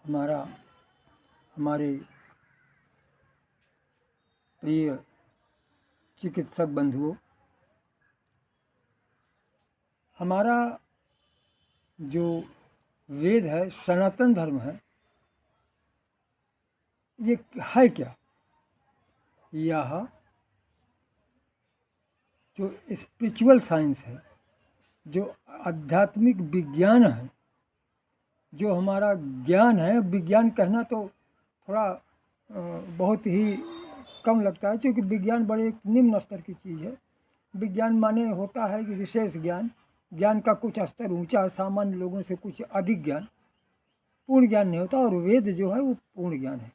हमारे प्रिय चिकित्सक बंधुओं, हमारा जो वेद है, सनातन धर्म है, ये है क्या? यह जो स्पिरिचुअल साइंस है, जो आध्यात्मिक विज्ञान है, जो हमारा ज्ञान है, विज्ञान कहना तो थोड़ा बहुत ही कम लगता है, क्योंकि विज्ञान बड़े निम्न स्तर की चीज़ है। विज्ञान माने होता है कि विशेष ज्ञान, ज्ञान का कुछ स्तर ऊंचा है, सामान्य लोगों से कुछ अधिक ज्ञान, पूर्ण ज्ञान नहीं होता। और वेद जो है वो पूर्ण ज्ञान है,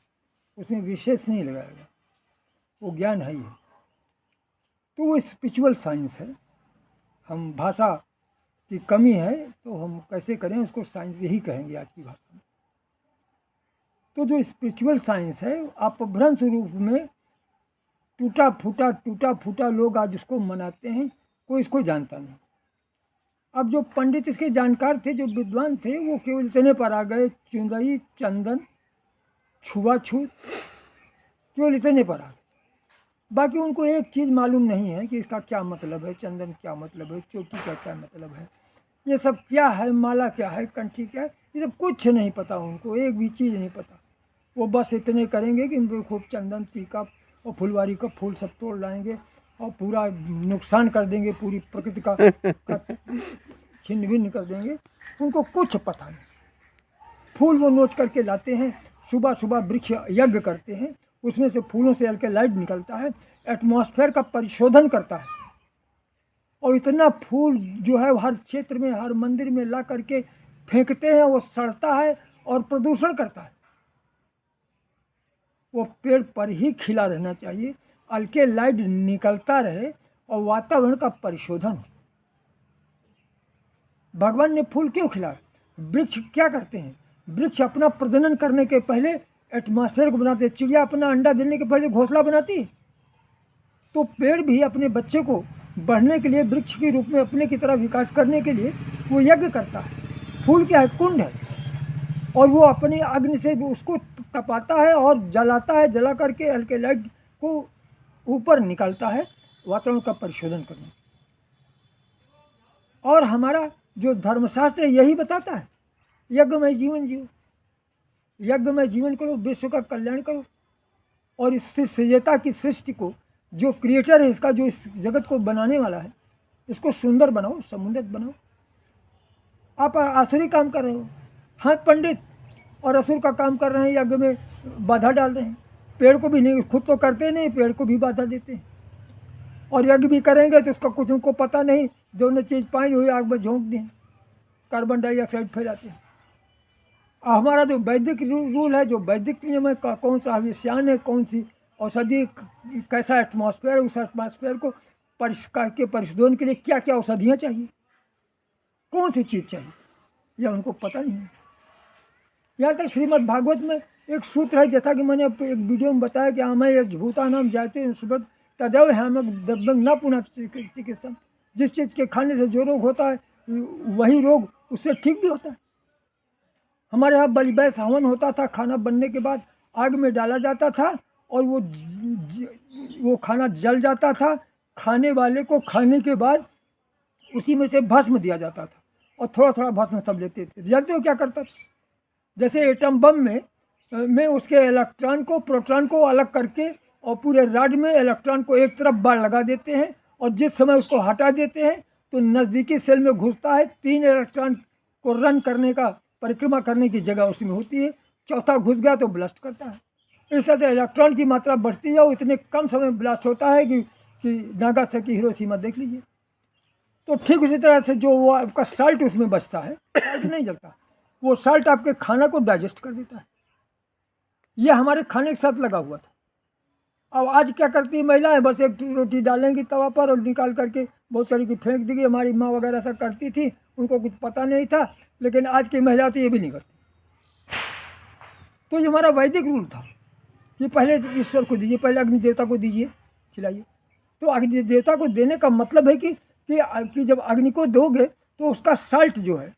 उसमें विशेष नहीं लगाएगा, वो ज्ञान है ही है। तो वो स्पिरिचुअल साइंस है। हम भाषा की कमी है तो हम कैसे करें, उसको साइंस ही कहेंगे आज की भाषा में। तो जो स्पिरिचुअल साइंस है, अपभ्रंश रूप में टूटा फूटा लोग आज उसको मनाते हैं, कोई इसको जानता नहीं। अब जो पंडित इसके जानकार थे, जो विद्वान थे, वो केवल इतने पर आ गए, चुंदई, चंदन, छुआछूत, केवल इतने पर आ गए। बाकी उनको एक चीज़ मालूम नहीं है कि इसका क्या मतलब है, चंदन क्या मतलब है, चोटी का क्या मतलब है, ये सब क्या है, माला क्या है, कंठी क्या है, ये सब कुछ नहीं पता उनको, एक भी चीज़ नहीं पता। वो बस इतने करेंगे कि खूब चंदन, टीका और फुलवारी का फूल सब तोड़ लाएंगे और पूरा नुकसान कर देंगे, पूरी प्रकृति का छिन्न भिन्न कर देंगे। उनको कुछ पता नहीं। फूल वो नोच करके लाते हैं, सुबह सुबह वृक्ष यज्ञ करते हैं, उसमें से फूलों से अल्कलॉइड निकलता है, एटमॉस्फेयर का परिशोधन करता है, और इतना फूल जो है हर क्षेत्र में, हर मंदिर में ला करके फेंकते हैं, वो सड़ता है और प्रदूषण करता है। वो पेड़ पर ही खिला रहना चाहिए, अल्कलॉइड निकलता रहे और वातावरण का परिशोधन हो। भगवान ने फूल क्यों खिलाया? वृक्ष क्या करते हैं? वृक्ष अपना प्रजनन करने के पहले एटमॉस्फेयर को बनाते हैं। चिड़िया अपना अंडा देने के पहले घोंसला बनाती है। तो पेड़ भी अपने बच्चे को बढ़ने के लिए, वृक्ष के रूप में अपने की तरह विकास करने के लिए वो यज्ञ करता है। फूल क्या है? कुंड है, और वो अपनी अग्नि से उसको तपाता है और जलाता है, जला करके अल्कलॉइड को ऊपर निकालता है, वातावरण का परिशोधन करने। और हमारा जो धर्मशास्त्र यही बताता है, यज्ञमय जीवन जियो, यज्ञमय जीवन करो, विश्व का कल्याण करो, और इस सृजता की सृष्टि को, जो क्रिएटर है इसका, जो इस जगत को बनाने वाला है, इसको सुंदर बनाओ, समुन्नत बनाओ। आप आसुरी काम कर रहे हो। हाँ, पंडित और असुर का काम कर रहे हैं, यज्ञ में बाधा डाल रहे हैं। पेड़ को भी नहीं, खुद तो करते नहीं, पेड़ को भी बाधा देते हैं। और यज्ञ भी करेंगे तो उसका कुछ उनको पता नहीं, दोनों चीज़ पानी हुई आग में झोंक दें, कार्बन डाइऑक्साइड फैलाते हैं। हमारा जो वैदिक रूल है, जो वैदिक नियम है, कौन सा विषयान है, कौन सी औषधि, कैसा एटमॉस्फेयर है, उस एटमॉस्फेयर को के परिशोधन के लिए क्या क्या औषधियाँ चाहिए, कौन सी चीज़ चाहिए, यह उनको पता नहीं है। यहाँ तक श्रीमद् भागवत में एक सूत्र है, जैसा कि मैंने एक वीडियो में बताया कि हमें भूता नाम जाते सुब्रत तदेव है, हमें द्रव्यंग न पुनः चिकित्सा। जिस चीज़ के खाने से जो रोग होता है, वही रोग उससे ठीक भी होता है। हमारे यहाँ बलिवैस हवन होता था, खाना बनने के बाद आग में डाला जाता था और वो खाना जल जाता था। खाने वाले को खाने के बाद उसी में से भस्म दिया जाता था, और थोड़ा थोड़ा भस्म सब लेते थे। जानते हो क्या करता था? जैसे एटम बम में उसके इलेक्ट्रॉन को, प्रोटॉन को अलग करके, और पूरे रॉड में इलेक्ट्रॉन को एक तरफ बार लगा देते हैं, और जिस समय उसको हटा देते हैं तो नज़दीकी सेल में घुसता है। 3 इलेक्ट्रॉन को रन करने का, परिक्रमा करने की जगह उसमें होती है, चौथा घुस गया तो ब्लास्ट करता है। इस तरह से इलेक्ट्रॉन की मात्रा बढ़ती है, इतने कम समय में ब्लास्ट होता है कि नागासाकी, हिरोशिमा देख लीजिए। तो ठीक उसी तरह से जो वो आपका साल्ट उसमें बचता है, साल्ट नहीं जलता, वो साल्ट आपके खाना को डाइजेस्ट कर देता है। ये हमारे खाने के साथ लगा हुआ था। अब आज क्या करती है महिलाएं? बस एक रोटी डालेंगी तवा पर और निकाल करके बहुत सारी की फेंक देगी। हमारी माँ वगैरह सब करती थी, उनको कुछ पता नहीं था, लेकिन आज की महिला तो ये भी नहीं करती। तो ये हमारा वैदिक रूल था कि पहले ईश्वर को दीजिए, पहले अग्नि देवता को दीजिए, खिलाइए। तो अग्नि देवता को देने का मतलब है कि जब अग्नि को दोगे तो उसका साल्ट जो है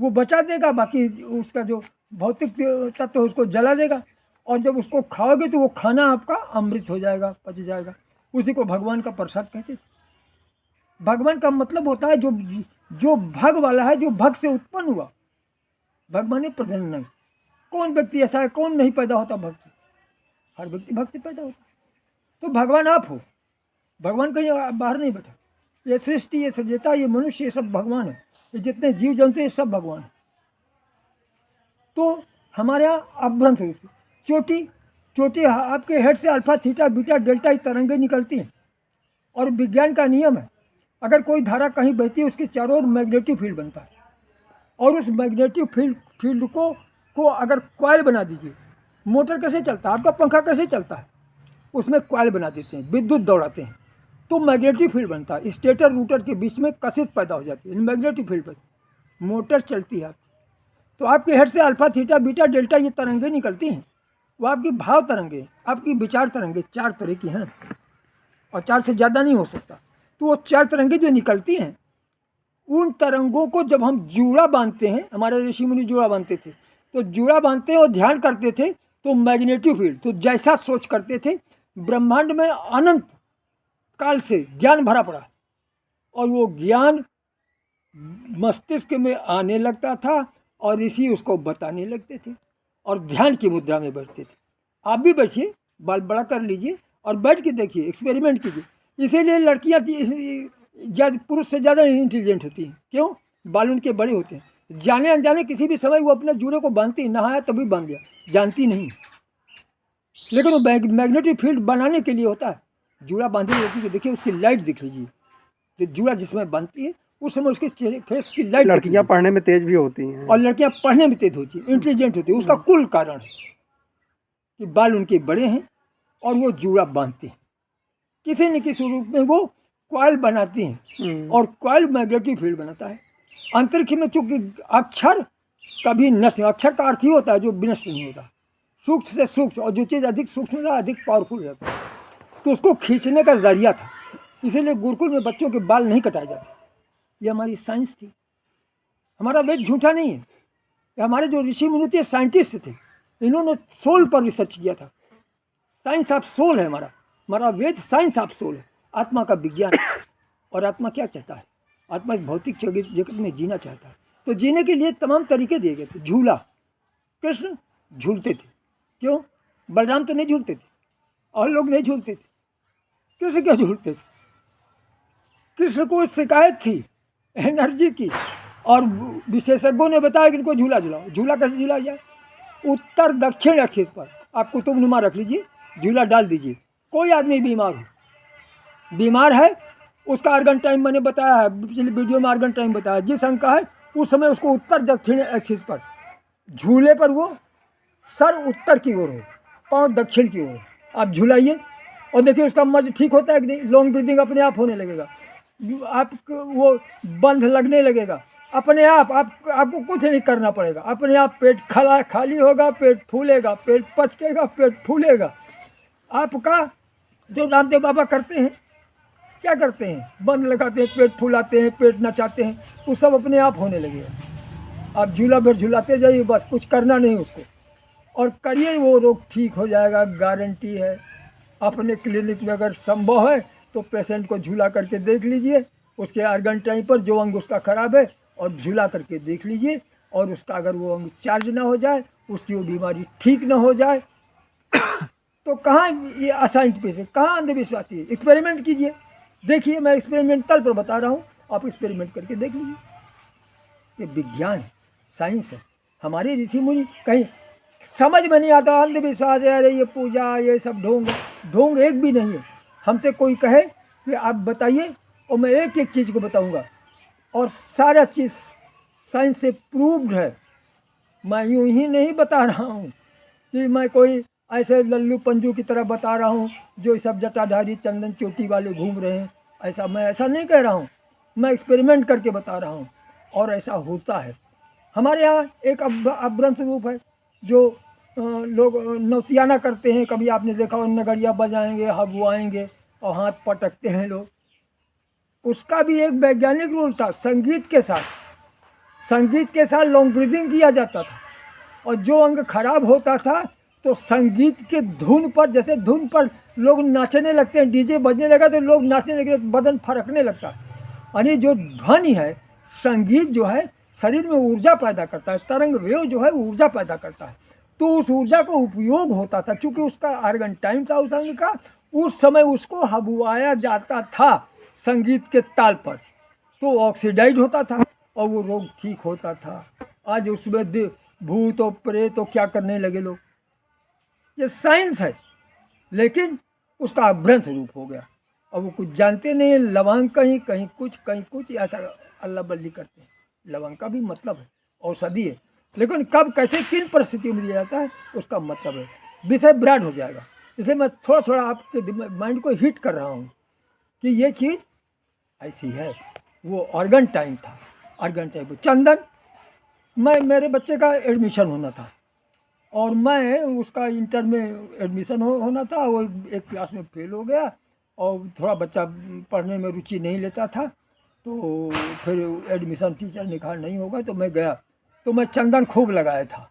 वो बचा देगा, बाकी उसका जो भौतिक तत्व है उसको जला देगा। और जब उसको खाओगे तो वो खाना आपका अमृत हो जाएगा, पच जाएगा। उसी को भगवान का प्रसाद कहते थे। भगवान का मतलब होता है जो भग वाला है, जो भग से उत्पन्न हुआ। भगवान प्रधान नहीं। कौन व्यक्ति ऐसा है, कौन नहीं पैदा होता भग से? हर व्यक्ति भग से पैदा होता। तो भगवान आप हो, भगवान कहीं बाहर नहीं बैठा। ये सृष्टि, ये सृजता, ये मनुष्य, ये सब भगवान है। ये जितने जीव जंतु ये सब भगवान है। तो हमारे यहाँ अभ्रंश रूप से चोटी आपके हेड से अल्फा थीटा बीटा डेल्टा तरंगें निकलती हैं। और विज्ञान का नियम है, अगर कोई धारा कहीं बहती है उसके चारों ओर मैग्नेटिक फील्ड बनता है। और उस मैग्नेटिक फील्ड को अगर कॉइल बना दीजिए, मोटर कैसे चलता है, आपका पंखा कैसे चलता है, उसमें कॉइल बना देते हैं, विद्युत दौड़ाते हैं, तो मैग्नेटिक फील्ड बनता है। स्टेटर रूटर के बीच में कशिश पैदा हो जाती है, मैग्नेटिक फील्ड पर मोटर चलती है। तो आपके हेड से अल्फा थीटा बीटा डेल्टा ये तरंगें निकलती हैं। वो आपकी भाव तरंगें, आपकी विचार तरंगें, 4 तरह की हैं और 4 से ज़्यादा नहीं हो सकता। तो वो 4 तरंगें जो निकलती हैं, उन तरंगों को जब हम जूड़ा बांधते हैं, हमारे ऋषि मुनि जूड़ा बांधते थे, तो जूड़ा बांधते हैं और ध्यान करते थे, तो मैग्नेटिक फील्ड, तो जैसा सोच करते थे, ब्रह्मांड में अनंत काल से ज्ञान भरा पड़ा और वो ज्ञान मस्तिष्क में आने लगता था और ऋषि उसको बताने लगते थे और ध्यान की मुद्रा में बैठते थे। आप भी बैठिए, बाल बड़ा कर लीजिए और बैठ के देखिए, एक्सपेरिमेंट कीजिए। इसीलिए लड़कियाँ पुरुष से ज़्यादा इंटेलिजेंट होती हैं। क्यों? बाल उनके बड़े होते हैं। जाने अनजाने किसी भी समय वो अपने जूड़े को बांधती, नहाया तभी बांध दिया, जानती नहीं। लेकिन वो मैग्नेटिक फील्ड बनाने के लिए होता है। जूड़ा बांधी रहती है, देखिए उसकी लाइट दिख लीजिए, जो जूड़ा जिसमें बांधती है उस समय उसके चेहरे फेस की लाइट। लड़कियां पढ़ने में तेज भी होती हैं और लड़कियां पढ़ने में तेज होती हैं, इंटेलिजेंट होती है। उसका कुल कारण है कि बाल उनके बड़े हैं और वो जूड़ा बांधते हैं, किसी न किसी रूप में वो कॉइल बनाती हैं और कॉइल मैग्नेटिक फील्ड बनाता है। अंतरिक्ष में चूंकि अक्षर कभी नष्ट, अक्षर का अर्थ ही होता है जो विनष्ट नहीं होता, सूक्ष्म से सूक्ष्म, और जो चीज़ अधिक सूक्ष्म होता है अधिक पावरफुल रहता है, तो उसको खींचने का जरिया था। इसीलिए गुरुकुल में बच्चों के बाल नहीं कटाए जाते। ये हमारी साइंस थी। हमारा वेद झूठा नहीं है। हमारे जो ऋषि मुनि थे साइंटिस्ट थे, इन्होंने सोल पर रिसर्च किया था। साइंस ऑफ सोल है हमारा वेद, साइंस ऑफ सोल है, आत्मा का विज्ञान। और आत्मा क्या चाहता है? आत्मा इस भौतिक जगत में जीना चाहता है। तो जीने के लिए तमाम तरीके दिए गए थे। झूला, कृष्ण झूलते थे। क्यों? बलराम तो नहीं झूलते थे और लोग नहीं झूलते थे। कृष्ण क्यों झूलते थे? कृष्ण को शिकायत थी एनर्जी की और विशेषज्ञों ने बताया कि इनको झूला झूलाओ। झूला कैसे झूला जाए? उत्तर दक्षिण एक्सिस पर आप कुतुबनुमा रख लीजिए, झूला डाल दीजिए। कोई आदमी बीमार है, उसका आर्गन टाइम मैंने बताया है, पिछले वीडियो में आर्गन टाइम बताया। जिस अंक का है उस समय उसको उत्तर दक्षिण एक्सिस पर झूले पर वो सर उत्तर की ओर हो, पाँव दक्षिण की ओर आप झूलाइए और देखिए उसका मर्ज ठीक होता है कि नहीं। लॉन्ग ब्रीदिंग अपने आप होने लगेगा, आप वो बंध लगने लगेगा अपने आप। आपको कुछ नहीं करना पड़ेगा, अपने आप पेट खाली होगा, पेट फूलेगा, पेट पचकेगा, पेट फूलेगा। आपका जो रामदेव बाबा करते हैं, क्या करते हैं? बंद लगाते हैं, पेट फुलाते हैं, पेट नचाते हैं, वो सब अपने आप होने लगेगा। आप झूला भर झूलाते जाइए, बस कुछ करना नहीं उसको, और करिए, वो रोग ठीक हो जाएगा, गारंटी है। अपने क्लिनिक में अगर संभव है तो पेशेंट को झूला करके देख लीजिए, उसके आर्गन टाइम पर जो अंग उसका खराब है, और झूला करके देख लीजिए, और उसका अगर वो अंग चार्ज ना हो जाए, उसकी वो बीमारी ठीक ना हो जाए, तो कहाँ ये असाइंटिफिक है, कहाँ अंधविश्वासी है? एक्सपेरिमेंट कीजिए, देखिए। मैं एक्सपेरिमेंटल पर बता रहा हूँ, आप एक्सपेरिमेंट करके देख लीजिए। ये विज्ञान है, साइंस है। हमारे ऋषि मुनि कहीं समझ में नहीं आता, अंधविश्वास है, अरे ये पूजा, ये सब ढोंग एक भी नहीं है। हमसे कोई कहे कि आप बताइए, और मैं एक एक चीज़ को बताऊंगा, और सारा चीज़ साइंस से प्रूव्ड है। मैं यूं ही नहीं बता रहा हूँ कि मैं कोई ऐसे लल्लू पंजू की तरह बता रहा हूँ जो सब जटाधारी चंदन चोटी वाले घूम रहे हैं। मैं ऐसा नहीं कह रहा हूँ, मैं एक्सपेरिमेंट करके बता रहा हूँ, और ऐसा होता है। हमारे यहाँ एक अभ्रंश रूप है जो लोग नौतियाना करते हैं। कभी आपने देखा हो, नगड़िया बजाएंगे, हबुआएंगे और हाथ पटकते हैं लोग। उसका भी एक वैज्ञानिक रूल था, संगीत के साथ। संगीत के साथ लॉन्ग ब्रीदिंग किया जाता था, और जो अंग खराब होता था तो संगीत के धुन पर, जैसे धुन पर लोग नाचने लगते हैं, डीजे बजने लगा तो लोग नाचने लगे, बदन फरकने लगता है। यानी जो ध्वनि है, संगीत जो है शरीर में ऊर्जा पैदा करता है, तरंग वेव जो है ऊर्जा पैदा करता है। तो उस ऊर्जा का उपयोग होता था, क्योंकि उसका आर्गन टाइम था उस अंग का, उस समय उसको हबुआया जाता था संगीत के ताल पर, तो ऑक्सीडाइज होता था और वो रोग ठीक होता था। आज उसमें भूत और प्रेत तो क्या करने लगे लोग, ये साइंस है, लेकिन उसका अभ्रंश रूप हो गया। अब वो कुछ जानते नहीं, लवंग कहीं कहीं कुछ ऐसा अल्लाह बल्ली करते हैं। लवंग का भी मतलब है औषधि है, लेकिन कब कैसे किन परिस्थितियों में दिया जाता है उसका मतलब है। विषय ब्राड हो जाएगा, इसे मैं थोड़ा थोड़ा आपके माइंड को हिट कर रहा हूँ कि ये चीज़ ऐसी है। वो ऑर्गन टाइम था, ऑर्गन टाइम। चंदन, मेरे बच्चे का एडमिशन होना था, और मैं उसका इंटर में एडमिशन होना था। वो एक क्लास में फेल हो गया, और थोड़ा बच्चा पढ़ने में रुचि नहीं लेता था, तो फिर एडमिशन टीचर ने कहा नहीं होगा, तो मैं गया। तो मैं चंदन खूब लगाया था,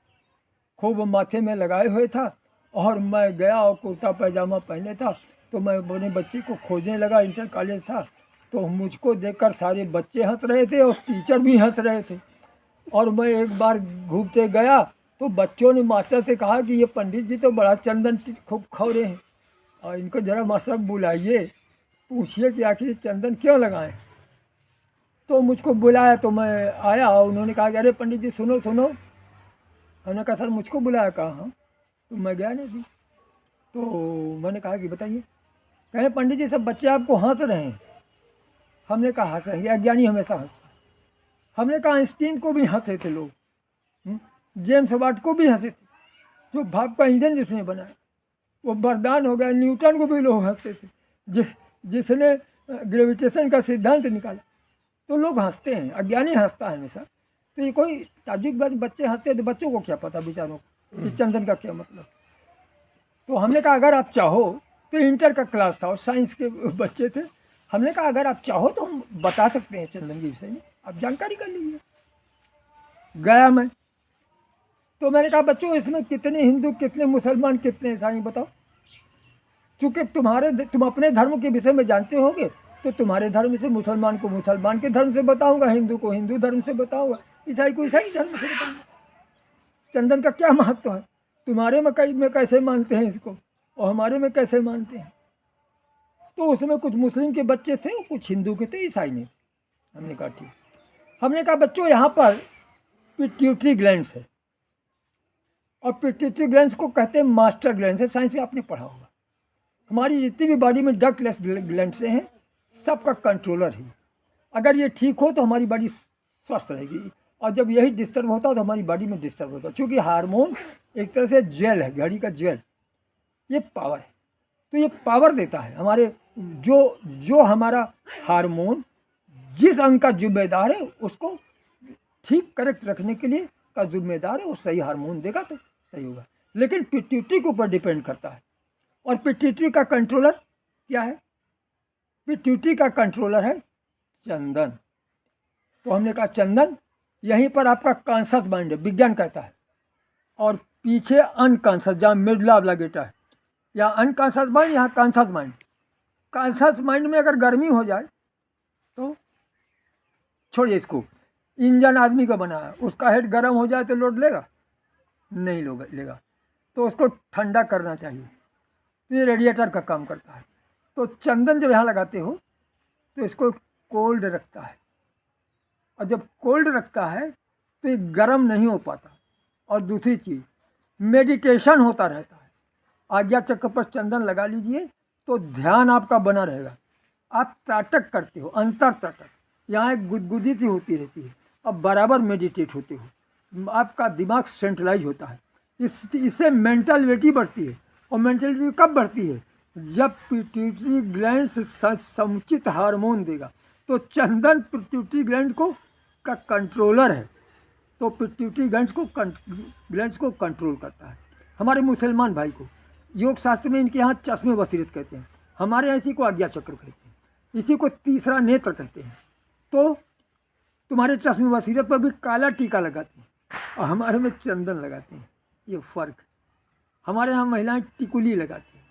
खूब माथे में लगाए हुए था, और मैं गया और कुर्ता पैजामा पहने था। तो मैं अपने बच्चे को खोजने लगा, इंटर कॉलेज था, तो मुझको देखकर सारे बच्चे हंस रहे थे और टीचर भी हंस रहे थे। और मैं एक बार घूमते गया तो बच्चों ने मास्टर से कहा कि ये पंडित जी तो बड़ा चंदन खूब खौरे हैं, और इनको ज़रा मास्टर बुलाइए, पूछिए कि आखिर चंदन क्यों लगाएं। तो मुझको बुलाया, तो मैं आया, और उन्होंने कहा कि अरे पंडित जी सुनो सुनो। मैंने कहा सर मुझको बुलाया, कहा हाँ। तो मैं गया नहीं थी, तो मैंने कहा कि बताइए। कहे पंडित जी सब बच्चे आपको हंस रहे हैं। हमने कहा हंसेंगे, अज्ञानी हमेशा हंसता। हमने कहा आइंस्टीन को भी हंसे थे लोग, जेम्स वाट को भी हंसे थे, जो भाप का इंजन जिसने बनाया वो वरदान हो गया। न्यूटन को भी लोग हंसते थे, जिसने ग्रेविटेशन का सिद्धांत निकाला। तो लोग हंसते हैं, अज्ञानी हंसता है हमेशा। तो ये कोई ताजुब बात, बच्चे हंसते हैं तो बच्चों को क्या पता बेचारों को कि चंदन का क्या मतलब। तो हमने कहा अगर आप चाहो, तो इंटर का क्लास था और साइंस के बच्चे थे। हमने कहा अगर आप चाहो तो हम बता सकते हैं चंदन के विषय में, आप जानकारी कर लीजिए। गया मैं, तो मैंने कहा बच्चों इसमें कितने हिंदू, कितने मुसलमान, कितने ईसाई बताओ। चूँकि तुम अपने धर्म के विषय में जानते होगे, तो तुम्हारे धर्म से मुसलमान को मुसलमान के धर्म से बताऊंगा, हिंदू को हिंदू धर्म से बताऊंगा, ईसाई को ईसाई धर्म से बताऊंगा। चंदन का क्या महत्व है, तुम्हारे में कैसे मानते हैं इसको, और हमारे में कैसे मानते हैं। तो उसमें कुछ मुस्लिम के बच्चे थे, कुछ हिंदू के थे, ईसाई नहीं। हमने कहा ठीक। हमने कहा बच्चों यहाँ पर पिट्यूटरी ग्लैंड्स है, और पिट्यूटरी ग्लैंड्स को कहते हैं मास्टर ग्लैंड्स है, साइंस में आपने पढ़ा होगा। हमारी जितनी भी बॉडी में डक्टलेस ग्लैंड्स हैं, सबका कंट्रोलर ही। अगर ये ठीक हो तो हमारी बॉडी स्वस्थ रहेगी, और जब यही डिस्टर्ब होता है तो हमारी बॉडी में डिस्टर्ब होता है। क्योंकि हार्मोन एक तरह से ज्वेल है, घड़ी का ज्वेल, ये पावर है। तो ये पावर देता है हमारे, जो हमारा हार्मोन जिस अंग का जिम्मेदार है उसको ठीक करेक्ट रखने के लिए का जिम्मेदार है, वो सही हार्मोन देगा तो सही होगा। लेकिन पिट्यूटरी के ऊपर डिपेंड करता है। और पिट्यूटरी का कंट्रोलर क्या है? पिट्यूटरी का कंट्रोलर है चंदन। तो हमने कहा चंदन, यहीं पर आपका कॉन्शस माइंड है, विज्ञान कहता है, और पीछे अनकॉन्शस, जहाँ मिडला लगेटा है, यहाँ अनकॉन्शस माइंड, यहाँ कॉन्शस माइंड। कॉन्शस माइंड में अगर गर्मी हो जाए तो छोड़िए इसको, इंजन आदमी का बना है, उसका हेड गर्म हो जाए तो लोड लेगा नहीं लेगा, तो उसको ठंडा करना चाहिए। तो ये रेडिएटर का काम करता है। तो चंदन जब यहाँ लगाते हो तो इसको कोल्ड रखता है, और जब कोल्ड रखता है तो ये गर्म नहीं हो पाता। और दूसरी चीज़, मेडिटेशन होता रहता है। आज्ञा चक्र पर चंदन लगा लीजिए तो ध्यान आपका बना रहेगा। आप त्राटक करते हो, अंतर त्राटक, यहाँ एक गुदगुदी सी होती रहती है, अब बराबर मेडिटेट होते हो, आपका दिमाग सेंट्रलाइज होता है। इससे मेंटलिटी बढ़ती है। और मेंटलिटी कब बढ़ती है? जब पिट्यूटरी ग्लैंड समुचित हार्मोन देगा। तो चंदन पिट्यूटरी ग्लैंड का कंट्रोलर है, तो पिट्यूटरी ग्लैंड्स को कंट्रोल करता है। हमारे मुसलमान भाई को योग शास्त्र में इनके यहाँ चश्मे बसीरत कहते हैं, हमारे यहाँ इसी को आज्ञा चक्र कहते हैं, इसी को तीसरा नेत्र कहते हैं। तुम्हारे चश्मे बसीरत पर भी काला टीका लगाती हैं और हमारे में चंदन लगाती हैं। ये फ़र्क। हमारे यहाँ महिलाएं टिकुली लगाती हैं,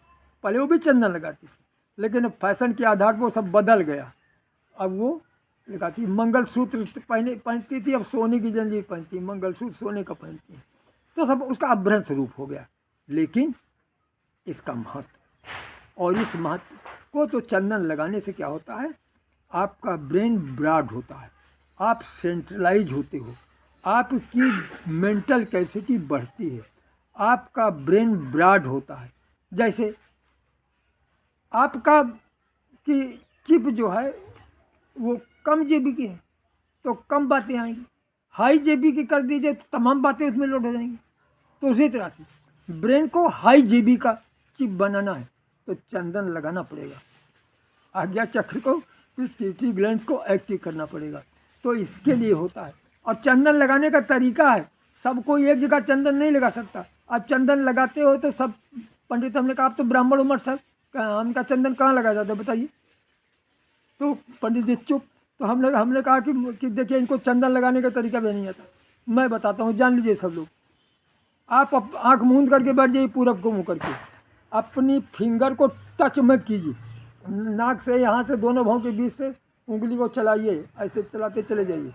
पहले वो भी चंदन लगाती थी, लेकिन अब फैशन के आधार पर वो सब बदल गया। अब वो लगाती, मंगलसूत्र पहनती थी, अब सोने की जंजीर पहनती है, मंगलसूत्र सोने का पहनती है, तो सब उसका अभ्रंश स्वरूप हो गया। लेकिन इसका महत्व, और इस महत्व को तो चंदन लगाने से क्या होता है, आपका ब्रेन ब्रॉड होता है, आप सेंट्रलाइज होते हो, आपकी मेंटल कैपेसिटी बढ़ती है, आपका ब्रेन ब्रॉड होता है। जैसे आपका की चिप जो है वो कम जेबी की है तो कम बातें आएंगी, हाई जेबी की कर दीजिए तो तमाम बातें उसमें लोड हो जाएंगी। तो उसी तरह से ब्रेन को हाई जेबी का चिप बनाना है तो चंदन लगाना पड़ेगा, आज्ञा चक्र को, पिट्यूटरी ग्लैंड्स को एक्टिव करना पड़ेगा। तो इसके लिए होता है। और चंदन लगाने का तरीका है, सब कोई एक जगह चंदन नहीं लगा सकता। आप चंदन लगाते हो तो सब पंडित हमने कहा आप तो ब्राह्मण हो मत, सर हमका चंदन कहाँ लगाया जाता है बताइए। तो पंडित जी चुप। तो हमने कहा कि देखिए इनको चंदन लगाने का तरीका भी नहीं आता, मैं बताता हूँ, जान लीजिए सब लोग। आप आँख मूंद करके बैठ जाइए, पूरब को मुँह करके, अपनी फिंगर को टच मत कीजिए, नाक से यहाँ से दोनों भाव के बीच से उंगली को चलाइए, ऐसे चलाते चले जाइए।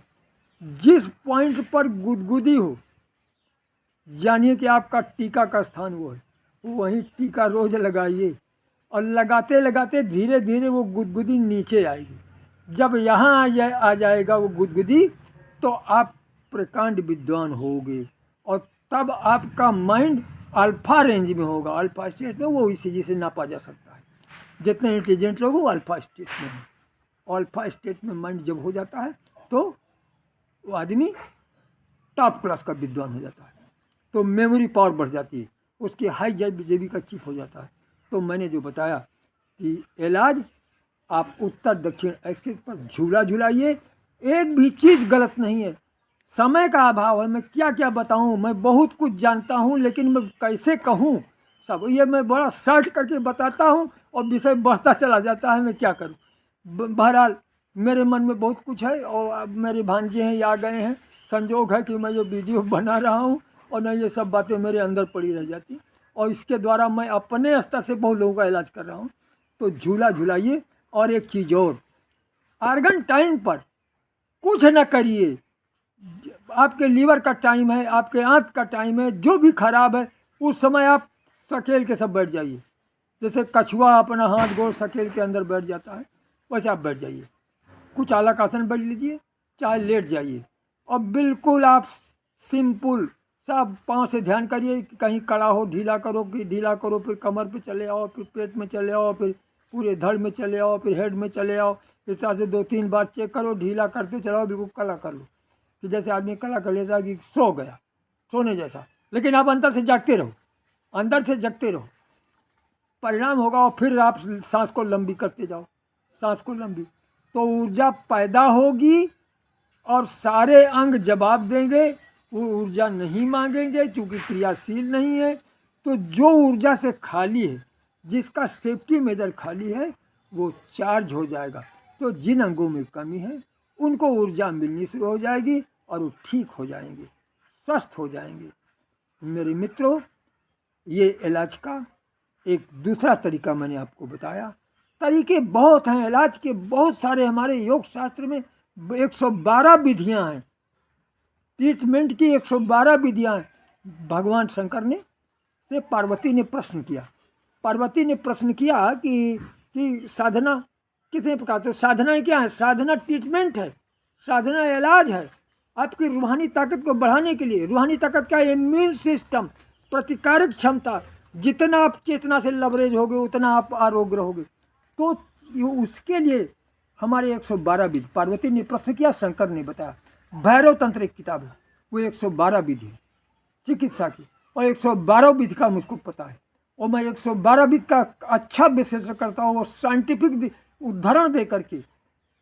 जिस पॉइंट पर गुदगुदी हो जानिए कि आपका टीका का स्थान वो है, वहीं टीका रोज लगाइए और लगाते लगाते धीरे धीरे वो गुदगुदी नीचे आएगी। जब यहाँ आ जाएगा वो गुदगुदी तो आप प्रकांड विद्वान होगे और तब आपका माइंड अल्फा रेंज में होगा। अल्फा स्टेट में वो इसी से नापा जा सकता है, जितने इंटेलिजेंट लोग वो अल्फा स्टेट में हैं। अल्फा स्टेट में माइंड जब हो जाता है तो वो आदमी टॉप क्लास का विद्वान हो जाता है, तो मेमोरी पावर बढ़ जाती है, उसकी हाई जेबी का चिप हो जाता है। तो मैंने जो बताया कि इलाज, आप उत्तर दक्षिण एक्सिस पर झूला झुलाइए, एक भी चीज़ गलत नहीं है। समय का अभाव है, मैं क्या क्या बताऊं, मैं बहुत कुछ जानता हूं लेकिन मैं कैसे कहूं सब, ये मैं बड़ा सर्च करके बताता हूं और विषय बढ़ता चला जाता है, मैं क्या करूं। बहरहाल मेरे मन में बहुत कुछ है और अब मेरे भांजे हैं, आ गए हैं, संजोग है कि मैं ये वीडियो बना रहा हूँ और नहीं ये सब बातें मेरे अंदर पड़ी रह जाती, और इसके द्वारा मैं अपने स्तर से बहुत लोगों का इलाज कर रहा हूँ। तो झूला झुलाइए। और एक चीज़ और, आर्गन टाइम पर कुछ न करिए, आपके लीवर का टाइम है, आपके आंत का टाइम है, जो भी खराब है उस समय आप सकेल के सब बैठ जाइए। जैसे कछुआ अपना हाथ गोड़ सकेल के अंदर बैठ जाता है, वैसे आप बैठ जाइए, कुछ आलक आसन बैठ लीजिए, चाहे लेट जाइए, और बिल्कुल आप सिंपल सब पाँव से ध्यान करिए कि कहीं कड़ा हो, ढीला करो कि ढीला करो, फिर कमर पे चले आओ, फिर पेट में चले आओ, फिर पूरे धड़ में चले आओ, फिर हेड में चले आओ, इस तरह से 2-3 बार चेक करो, ढीला करते चलाओ, बिल्कुल कड़ा कर लो कि जैसे आदमी कड़ा कर लेता है कि सो गया, सोने जैसा। लेकिन आप अंदर से जागते रहो, अंदर से जगते रहो, परिणाम होगा। और फिर आप सांस को लंबी करते जाओ, सांस को लंबी, तो ऊर्जा पैदा होगी और सारे अंग जवाब देंगे। वो ऊर्जा नहीं मांगेंगे क्योंकि क्रियाशील नहीं है। तो जो ऊर्जा से खाली है, जिसका सेफ्टी मेजर खाली है, वो चार्ज हो जाएगा। तो जिन अंगों में कमी है उनको ऊर्जा मिलनी शुरू हो जाएगी और वो ठीक हो जाएंगे, स्वस्थ हो जाएंगे। मेरे मित्रों, ये इलाज का एक दूसरा तरीका मैंने आपको बताया। तरीके बहुत हैं इलाज के, बहुत सारे हमारे योग शास्त्र में 112 विधियां हैं, ट्रीटमेंट की 112 विधियां हैं। भगवान शंकर ने से पार्वती ने प्रश्न किया, पार्वती ने प्रश्न किया कि साधना कितने प्रकार से, साधना क्या है? साधना ट्रीटमेंट है, साधना इलाज है आपकी रूहानी ताकत को बढ़ाने के लिए। रूहानी ताकत का इम्यून सिस्टम, प्रतिकारक क्षमता, जितना आप चेतना से लवरेज होगे उतना आप आरोग्य रहोगे। तो उसके लिए हमारे 112 विधि, पार्वती ने प्रश्न किया, शंकर ने बताया। भैरव तंत्र एक किताब है, वो 112 विधि है चिकित्सा की, और 112 विधि का मुझको पता है, और मैं 112 विधि का अच्छा विश्लेषण करता हूँ, वो साइंटिफिक उदाहरण दे करके।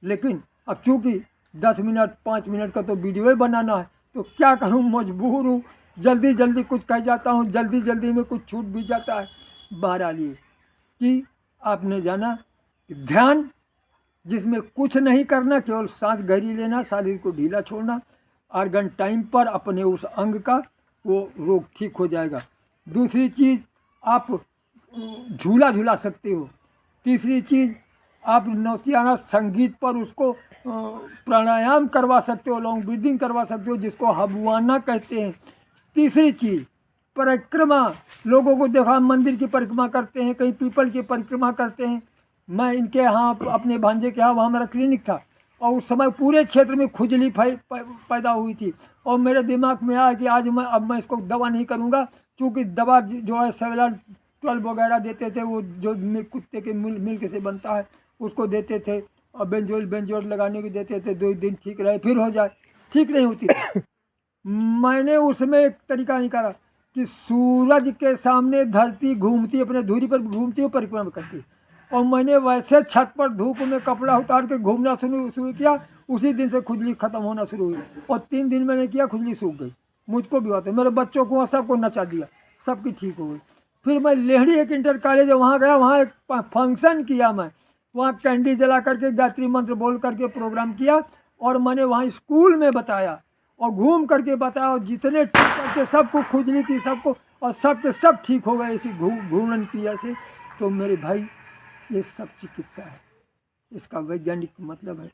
लेकिन अब चूँकि 10 मिनट 5 मिनट का तो वीडियो ही बनाना है, तो क्या करूँ, मजबूर हूँ, जल्दी जल्दी कुछ कह जाता हूँ, जल्दी जल्दी में कुछ छूट भी जाता है। बहरहाल ये कि आपने जाना कि ध्यान जिसमें कुछ नहीं करना, केवल सांस गहरी लेना, शरीर को ढीला छोड़ना, आर्गन टाइम पर अपने उस अंग का, वो रोग ठीक हो जाएगा। दूसरी चीज़, आप झूला झूला सकते हो। तीसरी चीज़, आप नौतियाना संगीत पर उसको प्राणायाम करवा सकते हो, लॉन्ग ब्रीदिंग करवा सकते हो, जिसको हबुआना कहते हैं। तीसरी चीज़, परिक्रमा, लोगों को देखा मंदिर की परिक्रमा करते हैं, कहीं पीपल की परिक्रमा करते हैं। मैं इनके यहाँ अपने भांजे के यहाँ, वहाँ मेरा क्लिनिक था, और उस समय पूरे क्षेत्र में खुजली पैदा हुई थी, और मेरे दिमाग में आया कि आज मैं इसको दवा नहीं करूँगा, क्योंकि दवा जो है सेवलान 12 वगैरह देते थे, वो जो कुत्ते के मिल्क से बनता है उसको देते थे, और बेंजोल लगाने को देते थे, 2 दिन ठीक रहे फिर हो जाए, ठीक नहीं होती थी। मैंने उसमें एक तरीका निकाला कि सूरज के सामने धरती घूमती, अपने धुरी पर घूमती है, परिक्रमा करती, और मैंने वैसे छत पर धूप में कपड़ा उतार के घूमना शुरू किया। उसी दिन से खुजली खत्म होना शुरू हुई, और 3 दिन मैंने किया, खुजली सूख गई। मुझको भी होता है, मेरे बच्चों को सबको नचा दिया, सबकी ठीक हो गई। फिर मैं लेहड़ी एक इंटर कॉलेज है, वहाँ गया, वहाँ एक फंक्शन किया मैं, वहाँ कैंडी जला करके गायत्री मंत्र बोल करके प्रोग्राम किया, और मैंने वहाँ स्कूल में बताया और घूम करके बताया, और जितने ठीक करके सबको खुजली थी सबको, और सबके सब ठीक हो गए इसी घूर्णन क्रिया से। तो मेरे भाई, ये सब चिकित्सा है, इसका वैज्ञानिक मतलब है।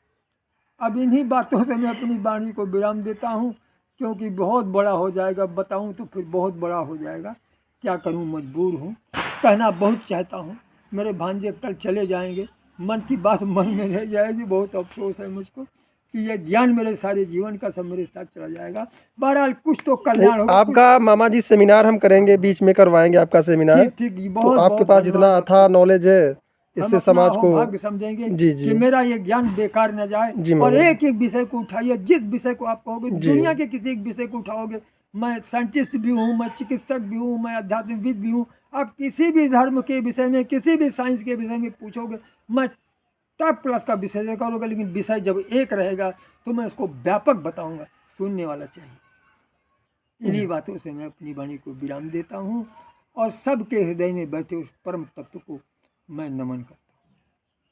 अब इन्हीं बातों से मैं अपनी वाणी को विराम देता हूँ, क्योंकि बहुत बड़ा हो जाएगा, बताऊँ तो फिर बहुत बड़ा हो जाएगा। क्या करूँ, मजबूर हूँ, कहना बहुत चाहता हूँ। मेरे भांजे कल चले जाएंगे, मन की बात मन में रह जाएगी। बहुत अफसोस है मुझको कि ये ज्ञान मेरे सारे जीवन का सब मेरे साथ चला जाएगा। बहरहाल कुछ तो कल्याण होगा। आपका मामा जी सेमिनार हम करेंगे, बीच में करवाएंगे आपका सेमिनार। ठीक ठीक, तो बहुत आपके पास जितना अथाह नॉलेज है, हम इससे अपना समाज को भाग्य समझेंगे जी जी कि मेरा ये ज्ञान बेकार न जाए। जी और मामा एक एक विषय को उठाइए, जिस विषय को आप कहोगे, जी। दुनिया के किसी एक विषय को उठाओगे। मैं साइंटिस्ट भी हूँ, मैं चिकित्सक भी हूँ, मैं आध्यात्मिकविद भी हूँ। आप किसी भी धर्म के विषय में, किसी भी साइंस के विषय में पूछोगे, मैं टॉप क्लास का विषय करूँगा। लेकिन विषय जब एक रहेगा तो मैं उसको व्यापक बताऊँगा, सुनने वाला चाहिए। इन्हीं बातों से मैं अपनी वाणी को विराम देता हूँ, और सबके हृदय में बैठे उस परम तत्व को मैं नमन करता हूँ।